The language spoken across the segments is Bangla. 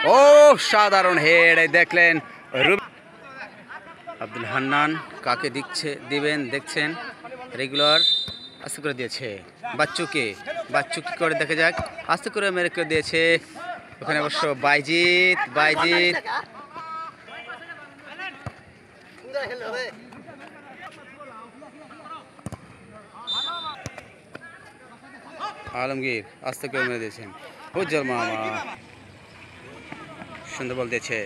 ও সাধারণ হেড দেখলেন আব্দুল হান্নান কাকে দিবেন দেখছেন রেগুলার আস্তে করে দিয়েছে বাচ্চু কি করে দেখা যাক আস্তে করে মেরে করে দিয়েছে ওখানে অবশ্য বাইজিত আলমগীর আস্তে করে মেরে দিয়েছেন উজ্জ্বল মামা সুন্দর বল দিয়েছে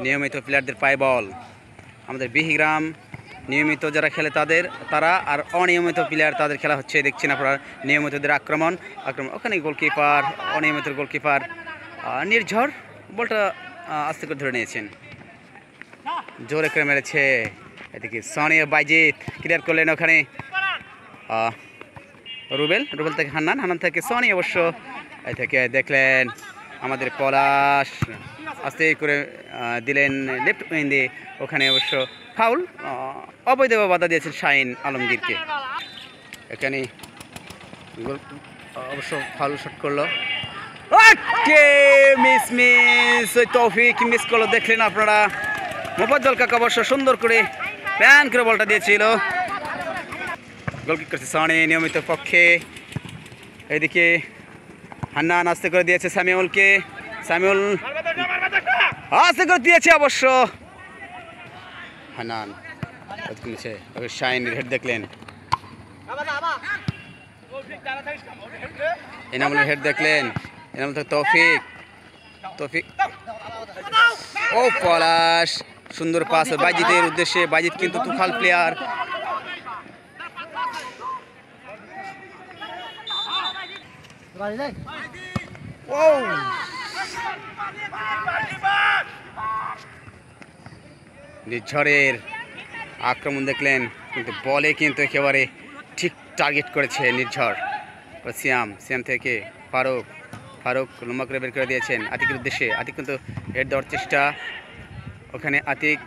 নিয়মিত প্লেয়ারদের পায় বল আমাদের বিহিগ্রাম নিয়মিত যারা খেলে তারা আর অনিয়মিত প্লেয়ার তাদের খেলা হচ্ছে দেখছেন আপনারা নিয়মিতদের আক্রমণ ওখানে গোলকিপার অনিয়মিত গোলকিপার নির্ঝর বলটা আস্তে করে ধরে নিয়েছেন জোরে করে মেরেছে এদিকে সনি বাইজিত ক্লিয়ার করলেন ওখানে রুবেল থেকে হান্নান থেকে সনি অবশ্য এই থেকে দেখলেন আমাদের পলাশ আস্তে করে দিলেন লেফট উইং দিয়ে ওখানে অবশ্য ফাউল অবৈধভাবে বাধা দিয়েছেন শাহিন আলমগীরকে এখানে অবশ্য ফাউল শট করলো মিস ওই তৌফিক মিস করলো দেখলেন আপনারা মোফাজ্জল কাকা অবশ্য সুন্দর করে প্যান করে বলটা দিয়েছিল গোল কিক করছে সনি নিয়মিত পক্ষে এদিকে হান্নান আস্তে করে দিয়েছে সামিউল আস্তে করে দিয়েছে অবশ্য হান্নান শাহিনের হেড দেখলেন এনামুলের হেড দেখলেন এনামুল থেকে তৌফিক ও পলাশ সুন্দর পাস বাইজিতের উদ্দেশ্যে বাইজিত কিন্তু তুফাল প্লেয়ার নির্ঝরের আক্রমণ দেখলেন কিন্তু বলে কিন্তু একেবারে ঠিক টার্গেট করেছে নির্ঝর সিয়াম থেকে ফারুক লম্বা করে বের করে দিয়েছেন আতিকের উদ্দেশ্যে আতিক কিন্তু হেড দেওয়ার চেষ্টা ওখানে আতিক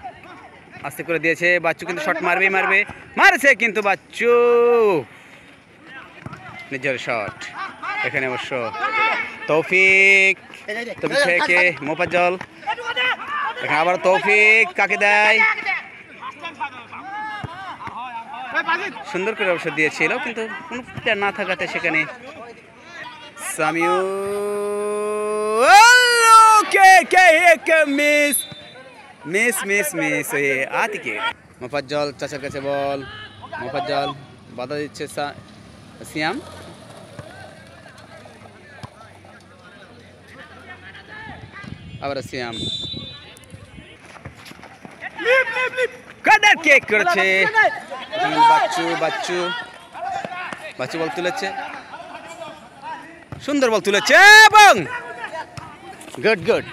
আস্তে করে দিয়েছে বাচ্চু কিন্তু শট মারেছে কিন্তু বাচ্চু নির্ঝর শট এখানে অবশ্য তৌফিক থেকে মোফাজ্জল এখানে আবার তৌফিক কাকে দেয় সুন্দর করে অবশ্য দিয়েছিল কিন্তু কোনো প্লেয়ার না থাকাতে সেখানে মিস আতিকে মোফাজ্জল চাচার কাছে বল মোফাজ্জল বাধা দিচ্ছে সিয়াম আবার সিয়াম কাদার কেক করেছে বাচ্চু বল তুলেছে সুন্দর বল তুলেছে এবং গুড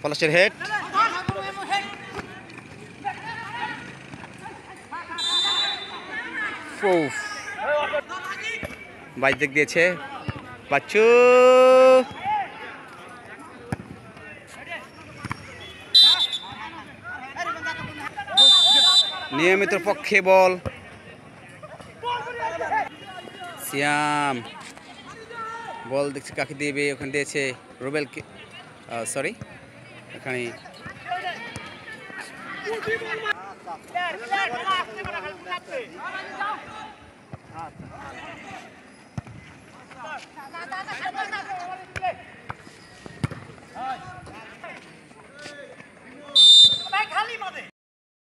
পলাশের হেড বাইশ দিক দিয়েছে বাচ্চু নিয়মিত পক্ষে বল সিয়াম বল দেখছে কাকে দিবে ওখানে দিয়েছে রুবেলকে সরি এখানে